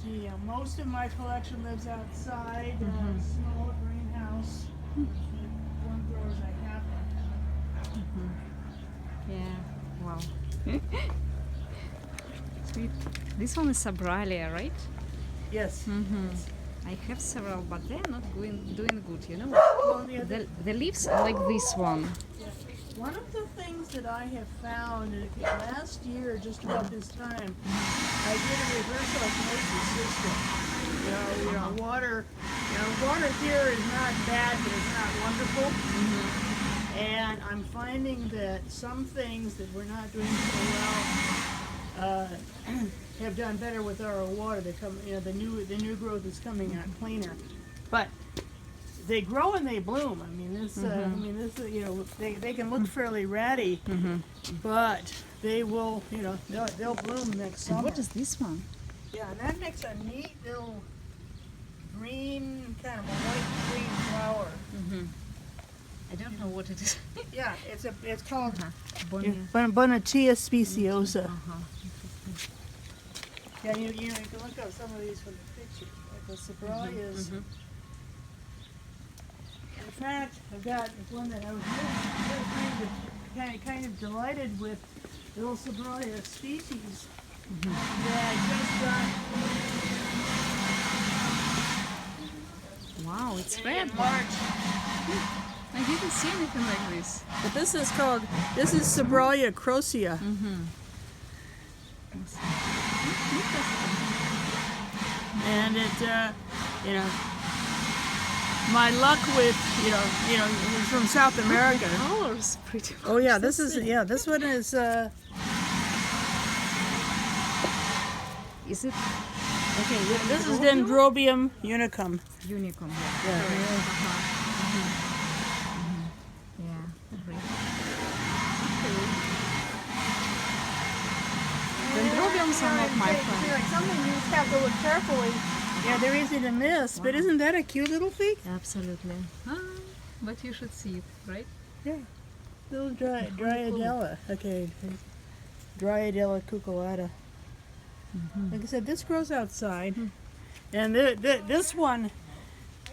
see, most of my collection lives outside, small greenhouse. One growers I have right now. Yeah, wow. Sweet. This one is Sabralia, right? Yes. I have several, but they're not doing good, you know? Well, yeah, The leaves are like this one. one of the things that I have found last year, just about this time, I did a reverse osmosis system. Water here is not bad, but it's not wonderful. And I'm finding that some things that we're not doing so well have done better with our water. They come, the new growth is coming out cleaner, but they grow and they bloom. I mean, they can look fairly ratty, but they will, they'll bloom next summer. And what is this one? Yeah, and that makes a neat little green, kind of a white green flower. I don't know what it is. Yeah, it's called Bonia. Bonatia speciosa. Yeah, you can look up some of these from the picture, like the Sabralias. In fact, I've got one that I was really kind of delighted with, the little Sabralia species that I just got. Wow, it's red. In March. I didn't see anything like this. But this is Sabralia crocea. And it, my luck with, it's from South America. The colors pretty much. Oh yeah, this one is, Is it okay, this is Dendrobium unicum. unicorn? Yeah. Yeah. Great. Dendrobiums are not my friend. Something you just have to look carefully. Yeah, they're easy to miss, but isn't that a cute little fig? Absolutely. But you should see it, right? Yeah. Little Dryadella. Okay. Dryadella cuculata. Like I said, this grows outside. And this one,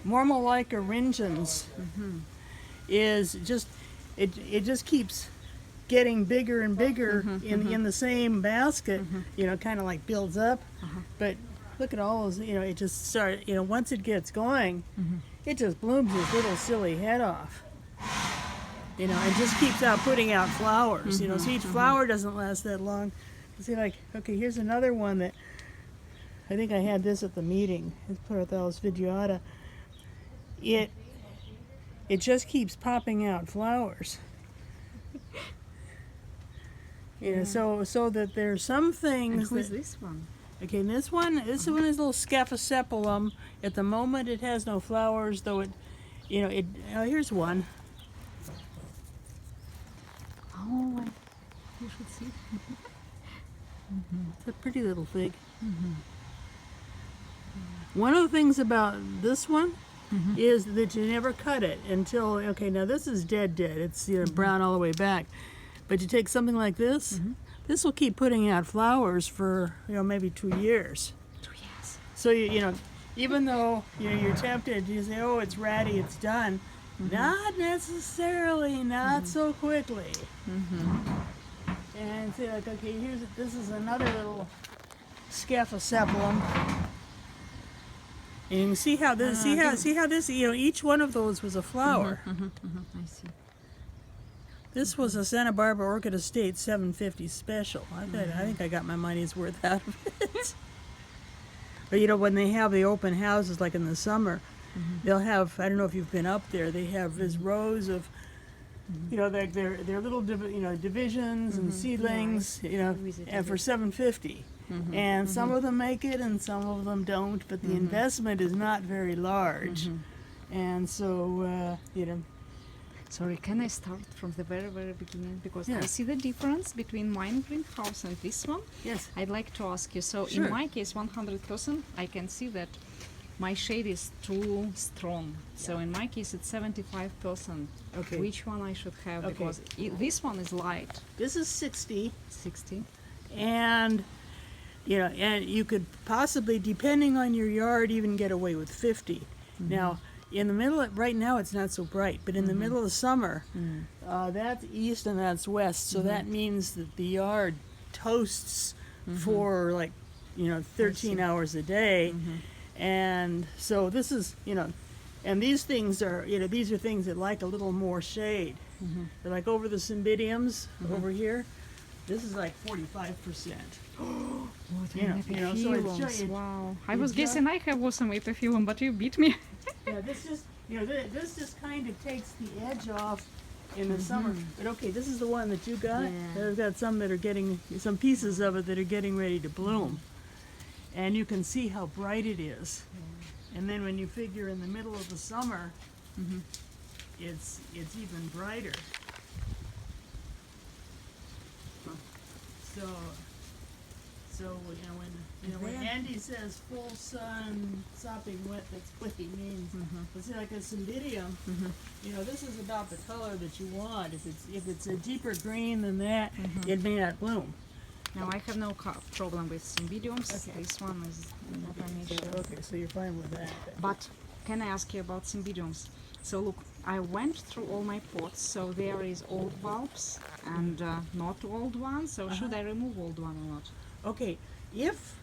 Mormolaica ringens, is just, it just keeps getting bigger and bigger in the same basket, kind of like builds up. But look at all those, it just starts, once it gets going, it just blooms its little silly head off. And just keeps putting out flowers, so each flower doesn't last that long. See, like, okay, here's another one that, I think I had this at the meeting, it's Pleurothallus videata. It just keeps popping out flowers. So that there's some things. And who is this one? Okay, and this one is little Scaphosepalum. At the moment, it has no flowers, though here's one. Oh, you should see. It's a pretty little fig. One of the things about this one is that you never cut it until, okay, now this is dead. It's brown all the way back. But you take something like this, this will keep putting out flowers for, maybe 2 years. 2 years. So, even though, you're tempted, you say, oh, it's ratty, it's done. Not necessarily, not so quickly. And say, like, okay, this is another little Scaphosepalum. And you can see how this, each one of those was a flower. I see. This was a Santa Barbara Orchid Estate 750 special. I think I got my money's worth out of it. But when they have the open houses, like in the summer, they'll have, I don't know if you've been up there, they have these rows of, their little divisions and seedlings, and for 750. And some of them make it and some of them don't, but the investment is not very large. And so, Sorry, can I start from the very, very beginning? Because I see the difference between mine greenhouse and this one. Yes. I'd like to ask you, so Sure. in my case, 100%, I can see that my shade is too strong. So in my case, it's 75%. Okay. Which one I should have? Okay. Because this one is light. This is 60. 60. And you know, and you could possibly, depending on your yard, even get away with 50. Now, in the middle of, right now it's not so bright, but in the middle of summer, that's east and that's west, so that means that the yard toasts for like, you know, 13 hours a day. And so this is, you know, and these things are, you know, these are things that like a little more shade. They're like over the cymbidiums over here. This is like 45%. What You know, so it's just, wow. I it's was just- guessing I have awesome epiphyllum, but you beat me. yeah, this just, you know, this just kind of takes the edge off in the summer. But okay, this is the one that you got. Yeah. I've got some that are getting, some pieces of it that are getting ready to bloom. And you can see how bright it is. And then when you figure in the middle of the summer, it's even brighter. So you know when Andy says full sun, sopping wet, that's what he means. But see, like a cymbidium, you know, this is about the color that you want. If it's a deeper green than that, it may not bloom. Now I have no problem with cymbidiums. Okay. This one is not an issue. Okay, so you're fine with that. But can I ask you about cymbidiums? So look, I went through all my pots, so there is old bulbs and not old ones. So should I remove old one or not? Okay, if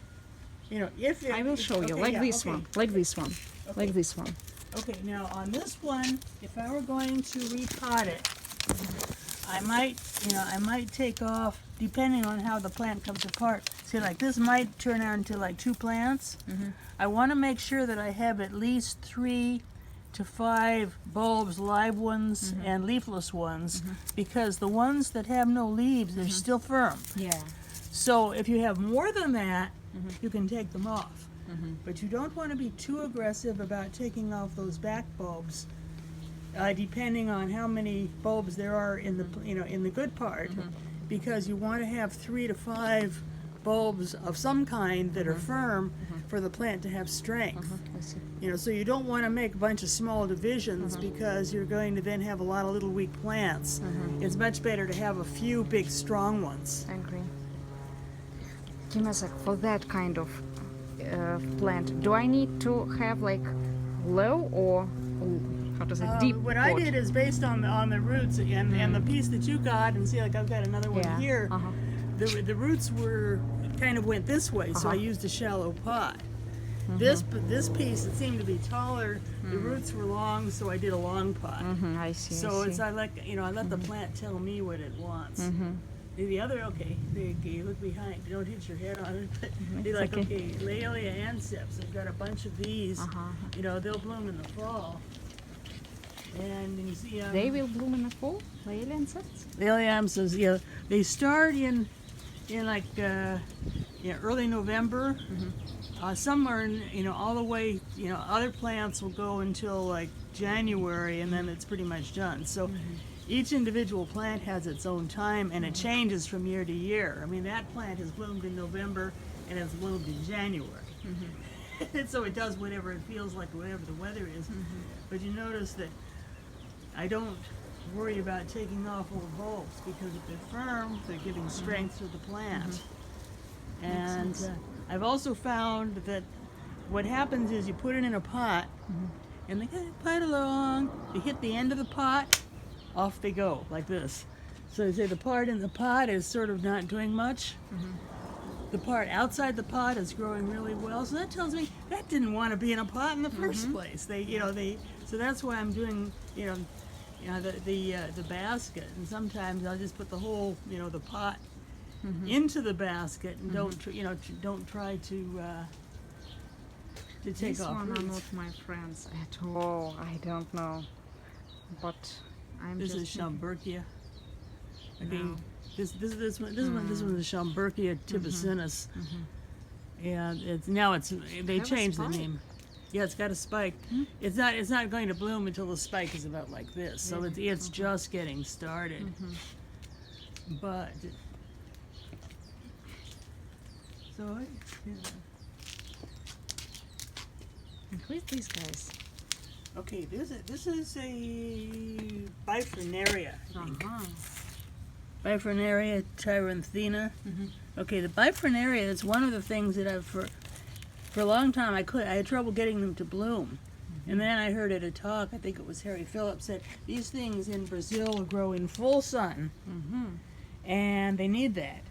you know, if it, I will show you, okay, like yeah, this okay. one, like this one, Okay. like this one. Okay, now on this one, if I were going to repot it, I might take off, depending on how the plant comes apart. See, like this might turn out into like 2 plants. I want to make sure that I have at least 3 to 5 bulbs, live ones and leafless ones, because the ones that have no leaves, they're still firm. Yeah. So if you have more than that, you can take them off. But you don't want to be too aggressive about taking off those back bulbs, depending on how many bulbs there are in the in the good part, because you want to have 3 to 5 bulbs of some kind that are firm for the plant to have strength. I see. You know, so you don't want to make a bunch of small divisions because you're going to then have a lot of little weak plants. It's much better to have a few big strong ones. I agree. Give me a sec. For that kind of plant, do I need to have like low or how to say deep? What I pot? did is based on the roots and the piece that you got, and see, like I've got another one Yeah. here. The roots were kind of went this way, so I used a shallow pot. This piece, it seemed to be taller. The roots were long, so I did a long pot. I see. So I it's see. I let the plant tell me what it wants. The other, okay, you look behind. Don't hit your head on it. But you're like, okay. okay, Laelia anceps. I've got a bunch of these. You know, they'll bloom in the fall. And you see, They will bloom in the fall. Laelia insects. Laelia anceps, yeah, they start in like early November. Some are, all the way. Other plants will go until like January, and then it's pretty much done. So. Each individual plant has its own time, and it changes from year to year. I mean, that plant has bloomed in November, and it's bloomed in January. And so it does whatever it feels like, whatever the weather is. But you notice that I don't worry about taking off old bulbs, because if they're firm, they're giving strength to the plant. And I've also found that what happens is you put it in a pot, and they kind of pot along, they hit the end of the pot, off they go, like this. So they say the part in the pot is sort of not doing much. The part outside the pot is growing really well. So that tells me that didn't want to be in a pot in the first place. So that's why I'm doing, the basket. And sometimes I'll just put the whole, the pot into the basket, and don't try to take This off one are roots. not my friends at all. I don't know, but I'm This just is Schomburgkia. Okay, No. this one is Schomburgkia tibicinus, and they Have a changed the spike? name. Yeah, it's got a spike. It's not going to bloom until the spike is about like this. So it's just getting started. But so Who is these guys? okay, this is a Bifrenaria. I think. Bifrenaria tyranthina. Okay, the bifrenaria is one of the things that I've for a long time I had trouble getting them to bloom. And then I heard at a talk, I think it was Harry Phillips, said these things in Brazil grow in full sun, and they need that.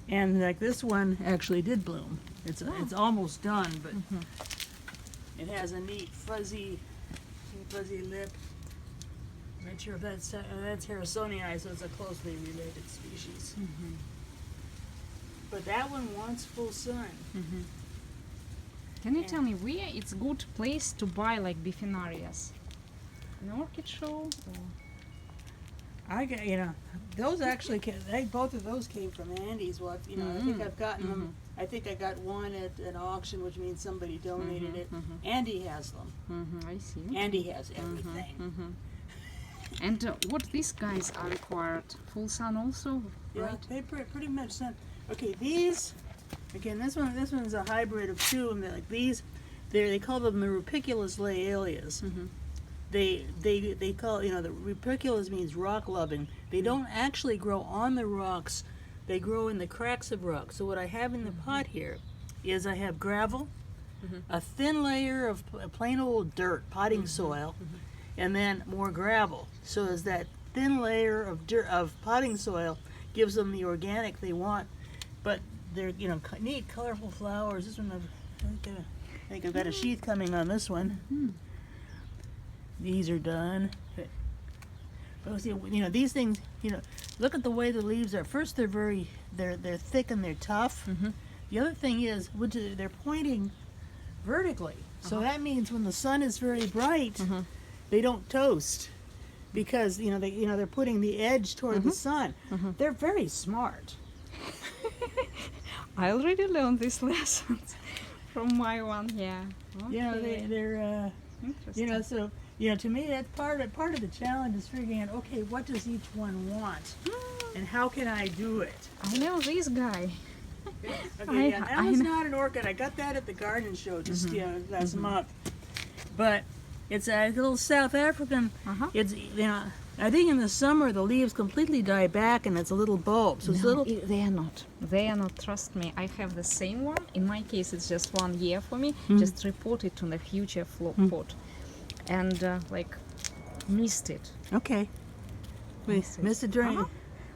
And like this one actually did bloom. It's almost done, but it has a neat fuzzy lip. I'm not sure if that's Harrisonii, so it's a closely related species. But that one wants full sun. Can you tell me where it's good place to buy like bifenarias? An orchid show? Or? I got, those actually both of those came from Andy's. Well, I think I've gotten them. I think I got one at an auction, which means somebody donated it. Andy has them. I see. Andy has everything. And what these guys are required? Full sun also, Yeah, right? they pretty much sun. Okay, these. Again, this one's a hybrid of two, and they're like these. They call them the Rupiculus laelias. They call the Rupiculus means rock loving. They don't actually grow on the rocks. They grow in the cracks of rocks. So what I have in the pot here is I have gravel, a thin layer of plain old dirt, potting soil, and then more gravel. So as that thin layer of dirt of potting soil gives them the organic they want, but they're neat, colorful flowers. This one I think I've got a sheath coming on this one. These are done. But see, these things, look at the way the leaves are. First, they're thick and they're tough. The other thing is, they're pointing vertically. So that means when the sun is very bright, they don't toast because they're putting the edge toward the sun. They're very smart. I already learned these lessons from my one. Yeah. Okay. They're Interesting. so to me that's part of the challenge is figuring out, okay, what does each one want and how can I do it. I know this guy. Okay, that was not an orchid. I got that at the garden show just last month, but it's a little South African. It's I think in the summer the leaves completely die back and it's a little bulb. So it's little. They are not. They are not. Trust me. I have the same one. In my case, it's just 1 year for me. Just report it to the future pot, and missed it. Okay. We missed it during,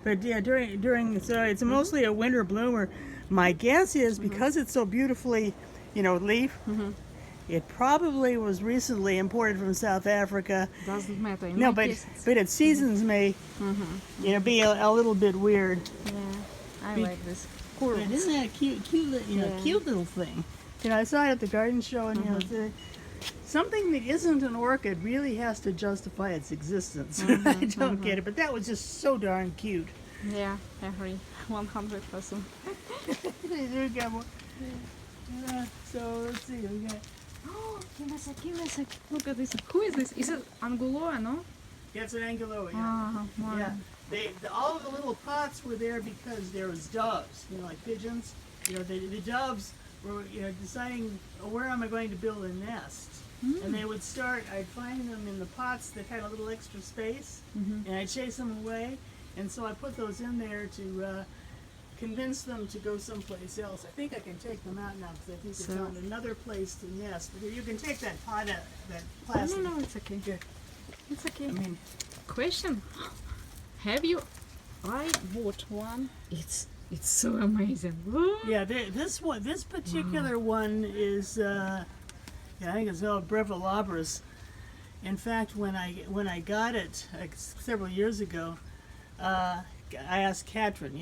but yeah, during. So it's mostly a winter bloomer. My guess is because it's so beautifully, leaf. It probably was recently imported from South Africa. Doesn't matter. No, but its seasons may, be a little bit weird. Yeah, I like this. But isn't that a cute little thing? I saw it at the garden show, and something that isn't an orchid really has to justify its existence. I don't get it, but that was just so darn cute. Yeah, I agree, 100%. We got more. So let's see, we got. Oh, give me a sec. Look at this. Who is this? Is it Anguloa, no? Yeah, it's an Anguloa, yeah. Yeah. All of the little pots were there because there was doves, like pigeons. The doves were, deciding where am I going to build a nest. And they would I'd find them in the pots that had a little extra space, and I'd chase them away. And so I put those in there to convince them to go someplace else. I think I can take them out now because I think they found another place to nest. But you can take that pot out, that plastic. No, it's okay. Yeah. It's okay. I mean, question: have you? I bought one. It's so amazing. yeah, this particular one is, I think it's called Brevilabris. In fact, when I got it several years ago, I asked Katrin,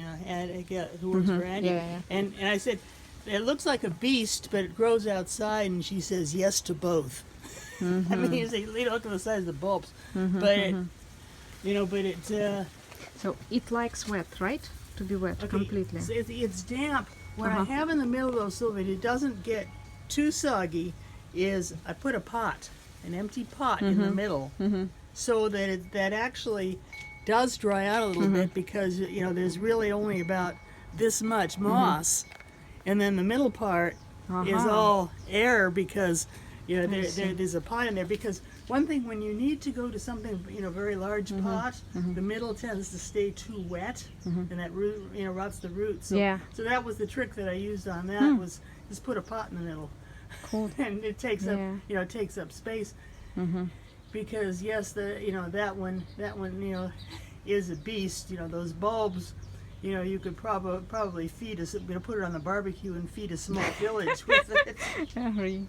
who works for Andy, and I said, it looks like a beast, but it grows outside, and she says yes to both. I mean, look at the size of the bulbs, but so it likes wet, right? To be wet completely. It's damp. What I have in the middle though, so that it doesn't get too soggy, is I put an empty pot in the middle, so that that actually does dry out a little bit because there's really only about this much moss, and then the middle part is all air because there's a pot in there, because one thing when you need to go to something, very large pot, the middle tends to stay too wet, and that root, rots the roots. So, Yeah. so that was the trick that I used on that was just put a pot in the middle, Cool. and it takes up, Yeah. it takes up space. Mm-hmm. Because yes, that one, is a beast. Those bulbs. You could probably feed put it on the barbecue and feed a small village with it. Harry.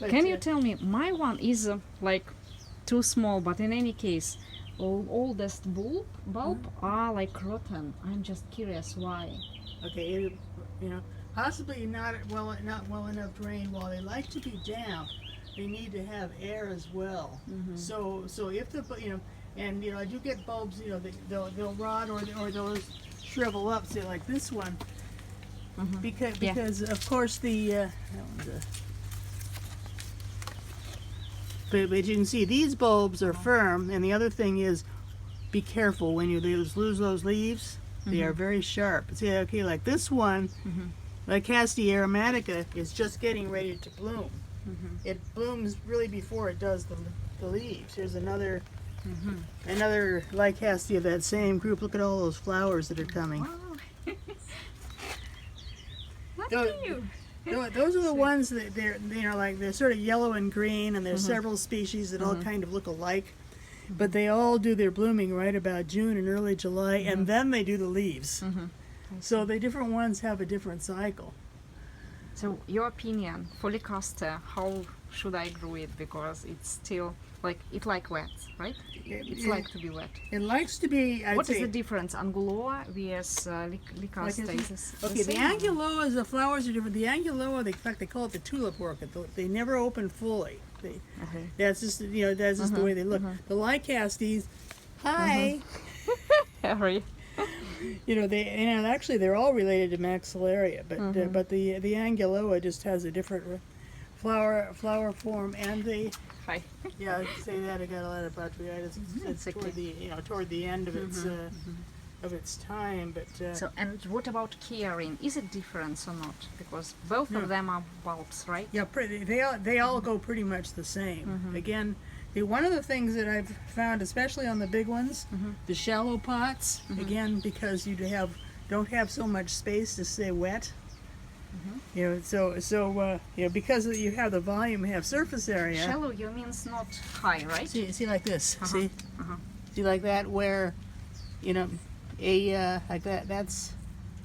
But, Can you tell me, my one is like too small, but in any case, oldest bulb are like rotten. I'm just curious why. Okay, possibly not well enough drained. While they like to be damp, they need to have air as well. So if and I do get bulbs. They'll rot or they'll shrivel up. Say like this one, because of course that one's but you can see these bulbs are firm, and the other thing is, be careful when you lose those leaves. They are very sharp. See, okay, like this one, like Cassia aromatica, is just getting ready to bloom. It blooms really before it does the leaves. Here's another Lycasia of that same group. Look at all those flowers that are coming. Wow. What Those- are you? Those are the ones that they're sort of yellow and green, and there's several species that all kind of look alike, but they all do their blooming right about June and early July, and then they do the leaves. So the different ones have a different cycle. So your opinion, Follicaster, how should I grow it? Because it's still it like wet, right? It's like to be wet. It likes to be. What is the difference, Anguloa vs Lycaster? Okay, the Anguloas, the flowers are different. The Anguloa, in fact, they call it the tulip orchid. They never open fully. That's just the way they look. The Lycastes, hi. Harry. Actually they're all related to Maxillaria, but the Anguloa just has a different flower form, and the Hi. yeah, I say that I got a lot of botrytis. It's toward the end of its time, but So, and what about caring? Is it different or not? Because both of them are bulbs, right? yeah, they all go pretty much the same. Again, one of the things that I've found, especially on the big ones, the shallow pots, again, because you don't have so much space to stay wet. Because you have the volume, you have surface area. Shallow, you means not high, right? See like this. See like that, where like that. That's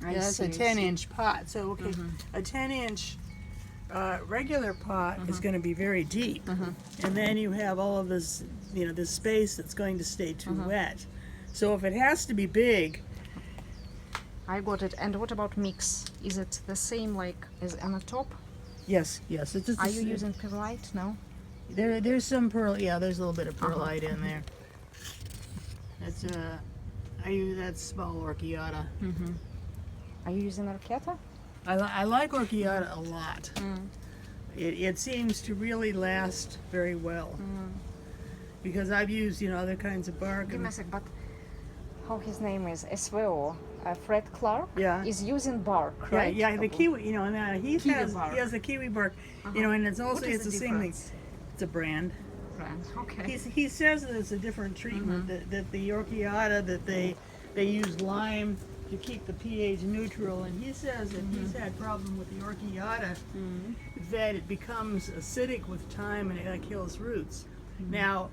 a 10-inch pot. So a 10-inch regular pot is going to be very deep, and then you have all of this, this space that's going to stay too wet. So if it has to be big, I got it. And what about mix? Is it the same like as on the top? yes. It's just Are you using perlite? No. there's some pearl. Yeah, there's a little bit of perlite in there. That's I use that small orchiata. Are you using Orchid? I like orchiata a lot. It seems to really last very well, because I've used other kinds of bark. Give me a sec, but how his name is SVO? Fred Clark is using bark, right? Yeah, the kiwi, and he Kiwi has bark. the kiwi bark, and it's also What is it's the the same thing. difference? It's a brand. Okay. He says that it's a different treatment, that the orchiata, that they use lime to keep the pH neutral, and he says that he's had problem with the orchiata, that it becomes acidic with time and it kills roots. Now,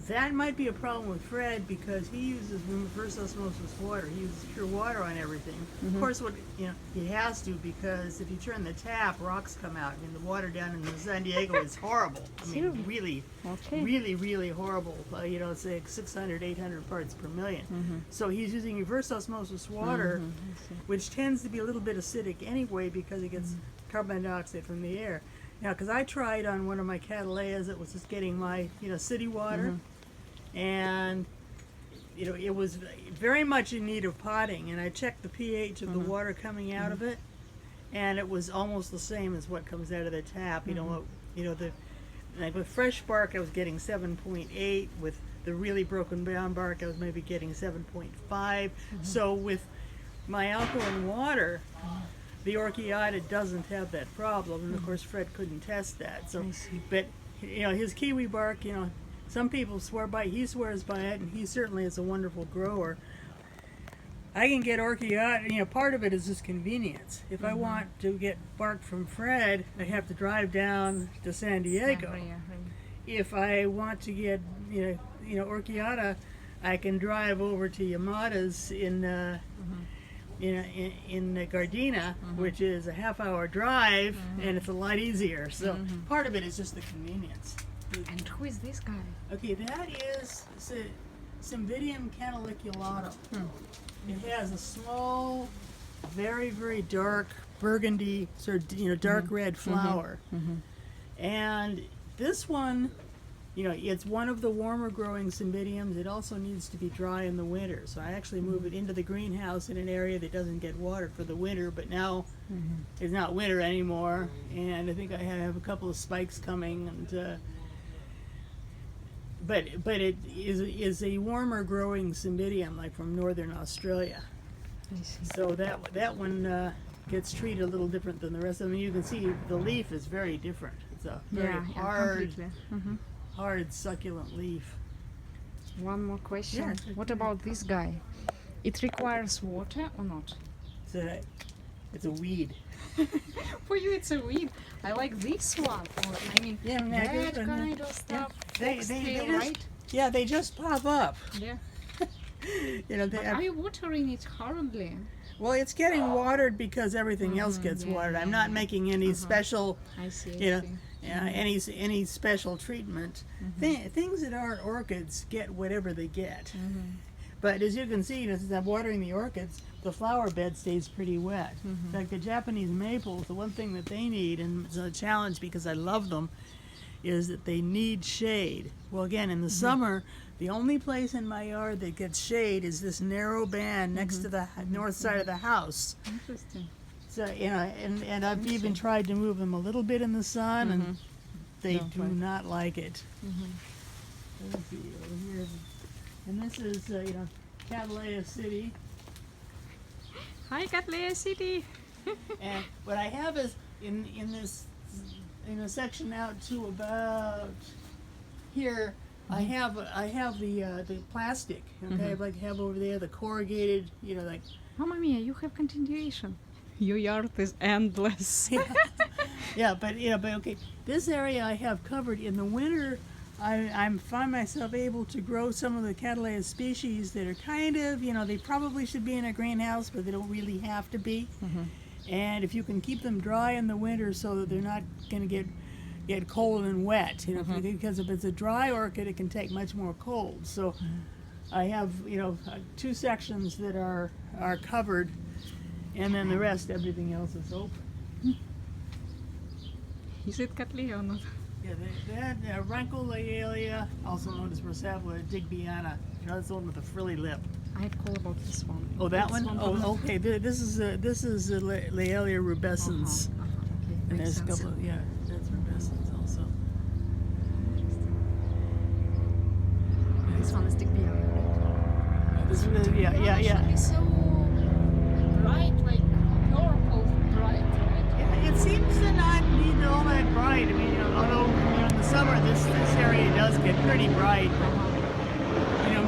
that might be a problem with Fred, because he uses reverse osmosis water. He uses pure water on everything. Of course, he has to, because if you turn the tap, rocks come out. I mean, the water down in San Diego is horrible. I mean, really, really horrible. It's like 600, 800 parts per million. So he's using reverse osmosis water, which tends to be a little bit acidic anyway, because it gets carbon dioxide from the air. Now, because I tried on one of my cattleyas that was just getting my, city water, and, it was very much in need of potting, and I checked the pH of the water coming out of it, and it was almost the same as what comes out of the tap. Like with fresh bark, I was getting 7.8. With the really broken down bark, I was maybe getting 7.5. So with my alkaline water, the orchiata doesn't have that problem, and of course Fred couldn't test that. So, but his kiwi bark, some people swear by it. He swears by it, and he certainly is a wonderful grower. I can get orchid, part of it is just convenience. If I want to get bark from Fred, I have to drive down to San Diego. If I want to get, orchiata, I can drive over to Yamada's in Gardena, which is a half-hour drive, and it's a lot easier. So part of it is just the convenience. And who is this guy? Okay, that is Cymbidium canaliculatum. It has a small, very, very dark burgundy, sort of, dark red flower. And this one, it's one of the warmer growing cymbidiums. It also needs to be dry in the winter. So I actually move it into the greenhouse in an area that doesn't get watered for the winter, but now it's not winter anymore. And I think I have a couple of spikes coming, and but it is a warmer growing cymbidium, like from northern Australia. I see. So that one gets treated a little different than the rest of them. You can see the leaf is very different. It's a very hard, hard succulent leaf. One more question. Yeah. What about this guy? It requires water or not? It's a weed. For you, it's a weed. I like this one. Or, I mean, that kind of stuff. They Foxtail, just, right? yeah, they just pop up. Yeah. They Are you watering it hardly? well, it's getting watered because everything else gets watered. I'm not making any special, I see. any special treatment. Things that aren't orchids get whatever they get. But as you can see, as I'm watering the orchids, the flower bed stays pretty wet. In fact, the Japanese maples, the one thing that they need, and it's a challenge because I love them, is that they need shade. Well, again, in the summer, the only place in my yard that gets shade is this narrow band next to the north side of the house. Interesting. So, and I've even tried to move them a little bit in the sun, and they do not like it. Let's see, over here. And this is, Catalea City. Hi, Cattleya City. And what I have is in a section out to about here, I have the plastic. Okay, I'd like to have over there the corrugated. Like. Mamma mia, you have continuation. Your yard is endless. Yeah, but okay. This area I have covered in the winter. I find myself able to grow some of the Catalea species that are kind of, they probably should be in a greenhouse, but they don't really have to be. And if you can keep them dry in the winter so that they're not going to get cold and wet, because if it's a dry orchid, it can take much more cold. So I have, two sections that are covered, and then the rest, everything else is open. Is it Cattleya or not? Yeah, that Rancolea, also known as Rosavia digbyana. That's the one with the frilly lip. I have call about this one. Oh, that one? Oh, okay. This is Laelia rubescens. Okay, And makes there's a sense. couple. That's rubescens also. This one is digbyana. This is yeah. It's so bright, like purple bright, right? Yeah, it seems to not need all that bright. I mean, although in the summer this area does get pretty bright.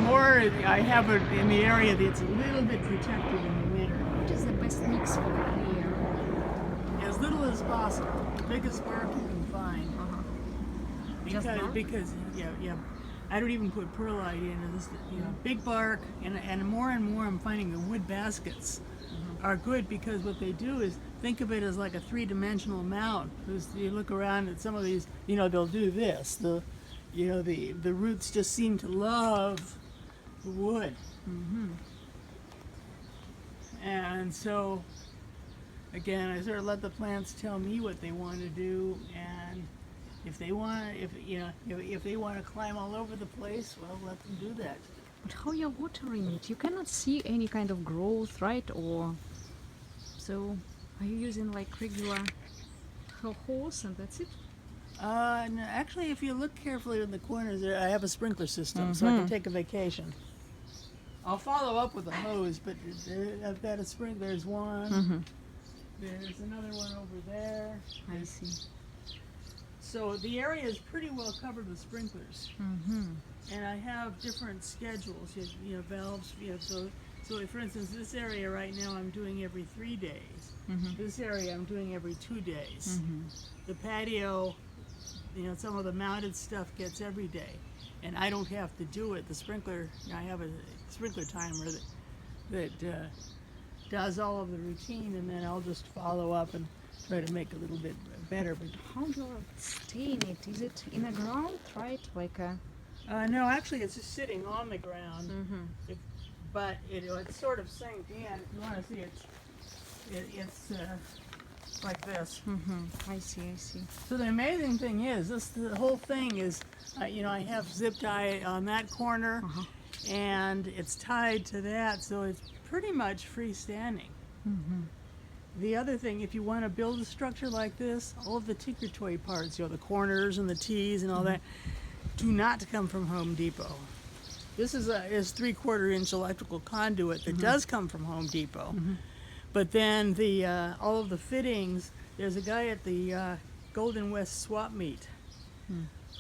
More I have it in the area that's a little bit protected in the winter. What is the best mix for Cattleya? As little as possible. The biggest bark you can find. Because I don't even put perlite in. This, big bark, and more I'm finding the wood baskets are good because what they do is think of it as like a three-dimensional mound. You look around at some of these, they'll do this. The roots just seem to love the wood. And so, again, I sort of let the plants tell me what they want to do, and if they want to climb all over the place, well, let them do that. But how you're watering it? You cannot see any kind of growth, right? Or so are you using like regular hose and that's it? No, actually, if you look carefully in the corners there, I have a sprinkler system, so I can take a vacation. I'll follow up with a hose, but I've got a sprinkler. There's one. There's another one over there. I see. So the area is pretty well covered with sprinklers. And I have different schedules, you know, valves, you know, so for instance, this area right now I'm doing every 3 days. This area I'm doing every 2 days. The patio, you know, some of the mounted stuff gets every day. And I don't have to do it. The sprinkler, you know, I have a sprinkler timer that does all of the routine, and then I'll just follow up and try to make a little bit better. But How do you stay in it? Is it in the ground, right? Like a... no, actually, it's just sitting on the ground. But it's sort of sank in. If you want to see it, it's like this. I see, I see. So the amazing thing is, the whole thing is, you know, I have zip tie on that corner, and it's tied to that, so it's pretty much freestanding. The other thing, if you want to build a structure like this, all of the tinker toy parts, you know, the corners and the T's and all that, do not come from Home Depot. This is 3/4 inch electrical conduit that does come from Home Depot. But then all of the fittings, there's a guy at the Golden West Swap Meet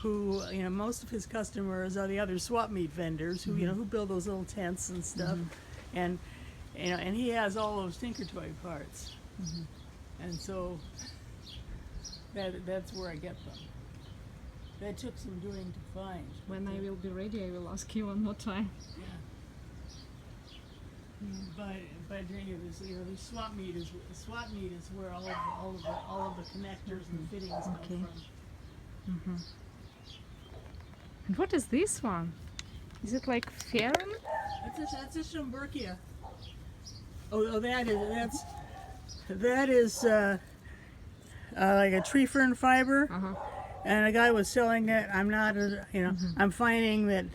who, you know, most of his customers are the other swap meet vendors who, you know, who build those little tents and stuff. And, you know, and he has all those tinker toy parts. And so that's where I get them. That took some doing to find. When I will be ready, I will ask you one more time. But you know, the swap meet is where all of the connectors and the fittings come from. And what is this one? Is it like ferrum? That's a Schomburgia. Oh, that is like a tree fern fiber. And a guy was selling that. I'm not, you know, I'm finding that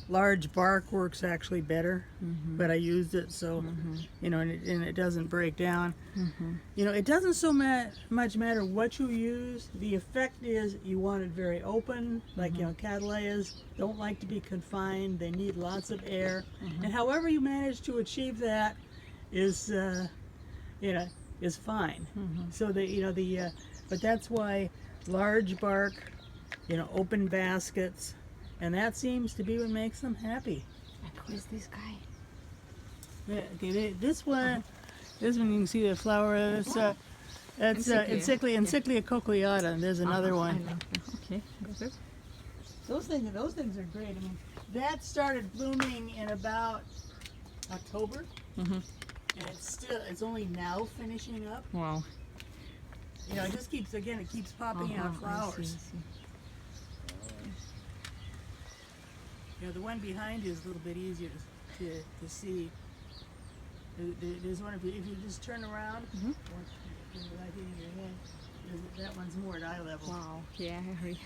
large bark works actually better, but I used it, so, you know, and it doesn't break down. You know, it doesn't so much matter what you use. The effect is you want it very open, like, you know, cattleyas don't like to be confined. They need lots of air. And however you manage to achieve that is, you know, is fine. So but that's why large bark, you know, open baskets, and that seems to be what makes them happy. And who is this guy? Okay, this one you can see the flower. That's Encyclia cochleata, and there's another one. Okay, got it. Those things are great. I mean, that started blooming in about October, and it's only now finishing up. Wow. You know, it just keeps popping out flowers. I see. You know, the one behind you is a little bit easier to see. There's one if you just turn around, without hitting your hand, that one's more at eye level. Wow. Yeah, I agree.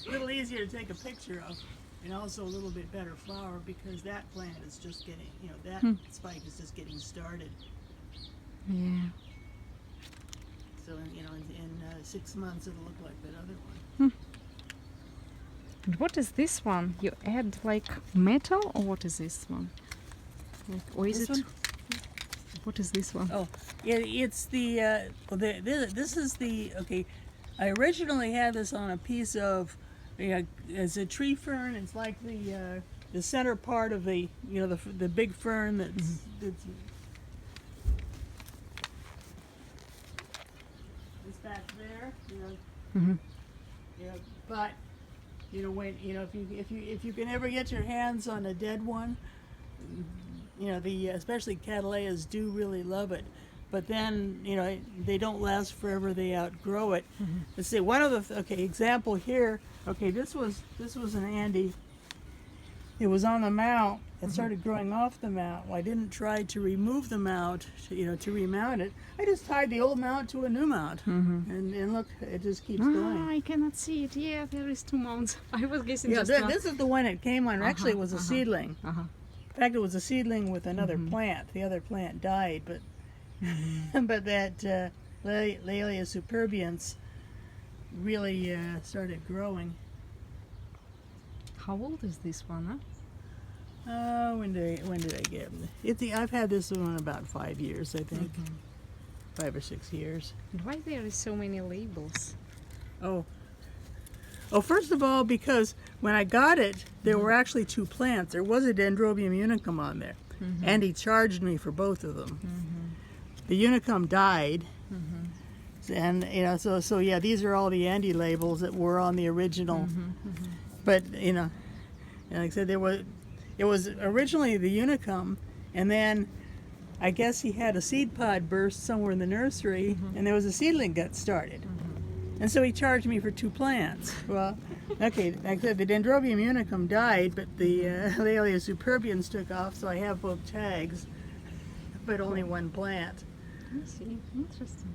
A little easier to take a picture of, and also a little bit better flower because that plant is just getting, you know, that spike is just getting started. Yeah. So, you know, in 6 months it'll look like that other one. And what is this one? You add like metal, or what is this one? Like, or is This it? one? What is this one? Oh, yeah, it's this is the, okay, I originally had this on a piece of, you know, it's a tree fern. It's like the center part of the, you know, the big fern that's it's back there, you know. You know, but you know, when, you know, if you can ever get your hands on a dead one, you know, especially cattleyas do really love it. But then, you know, they don't last forever. They outgrow it. Let's see, one of the example here. Okay, this was an Andy. It was on the mount. It started growing off the mount. Well, I didn't try to remove the mount, you know, to remount it. I just tied the old mount to a new mount, and look, it just keeps going. I cannot see it. Yeah, there is 2 mounts. I was guessing Yeah, just this is the one it came on. Actually, it was a seedling. In fact, it was a seedling with another plant. The other plant died, but but that Laelia superbiens really started growing. How old is this one, huh? When did I get it? I've had this one about 5 years, I think. 5 or 6 years. And why there is so many labels? Oh, Oh, first of all, because when I got it, there were actually 2 plants. There was a Dendrobium unicum on there, and he charged me for both of them. The unicum died, and so yeah, these are all the Andy labels that were on the original. But like I said, it was originally the unicum, and then I guess he had a seed pod burst somewhere in the nursery, and there was a seedling got started. And so he charged me for 2 plants. Well, okay, like I said, the Dendrobium unicum died, but the Laelia superbiens took off, so I have both tags, but only 1 plant. I see. Interesting.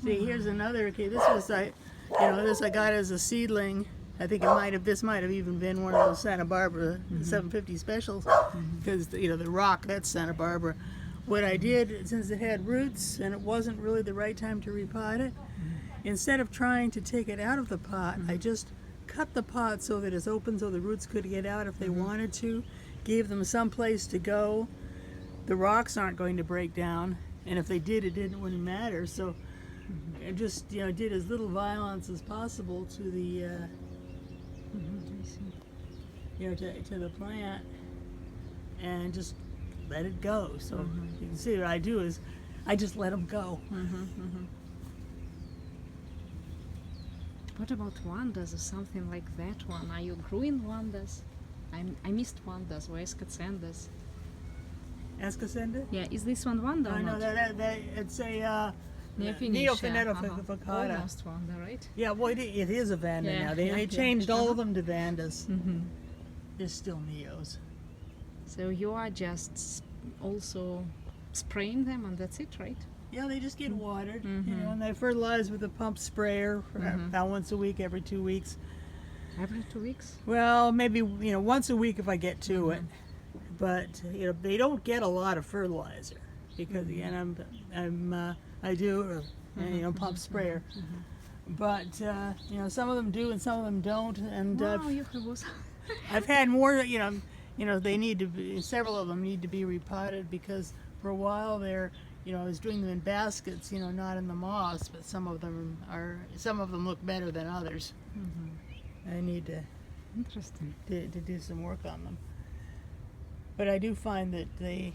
See, here's another. Okay, this was this I got as a seedling. I think this might have even been one of those Santa Barbara 750 specials, because the rock, that's Santa Barbara. What I did, since it had roots and it wasn't really the right time to repot it, instead of trying to take it out of the pot, I just cut the pot so that it's open so the roots could get out if they wanted to, gave them some place to go. The rocks aren't going to break down, and if they did, it wouldn't matter. So I just did as little violence as possible to the to the plant, and just let it go. So you can see what I do is I just let them go. What about wandas or something like that one? Are you growing wandas? I missed wandas. Where's Katsandas? Escasenda? Yeah, is this one wanda or No, not? that it's a Neophynetia. Neophynetica. Almost wanda, right? Yeah, well, it is a Vanda Yeah, now. They yeah, changed yeah. all of them to Vandas. There's still Neos. So you are just also spraying them and that's it, right? Yeah, they just get watered, and they fertilize with a pump sprayer about once a week, every 2 weeks. Every 2 weeks? Well, maybe once a week if I get to it, but they don't get a lot of fertilizer because again I do pump sprayer, but some of them do and some of them don't, and Wow, you have also... I've had more. They need to be, several of them need to be repotted because for a while there, I was doing them in baskets, not in the moss, but some of them look better than others. I need to Interesting. to do some work on them. But I do find that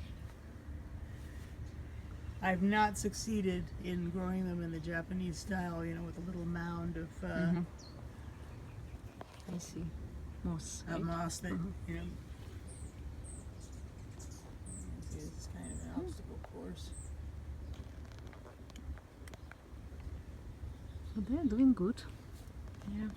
I've not succeeded in growing them in the Japanese style, with a little mound of I see. Moss, right? moss that, it's kind of an obstacle course. But they're doing good. Yeah.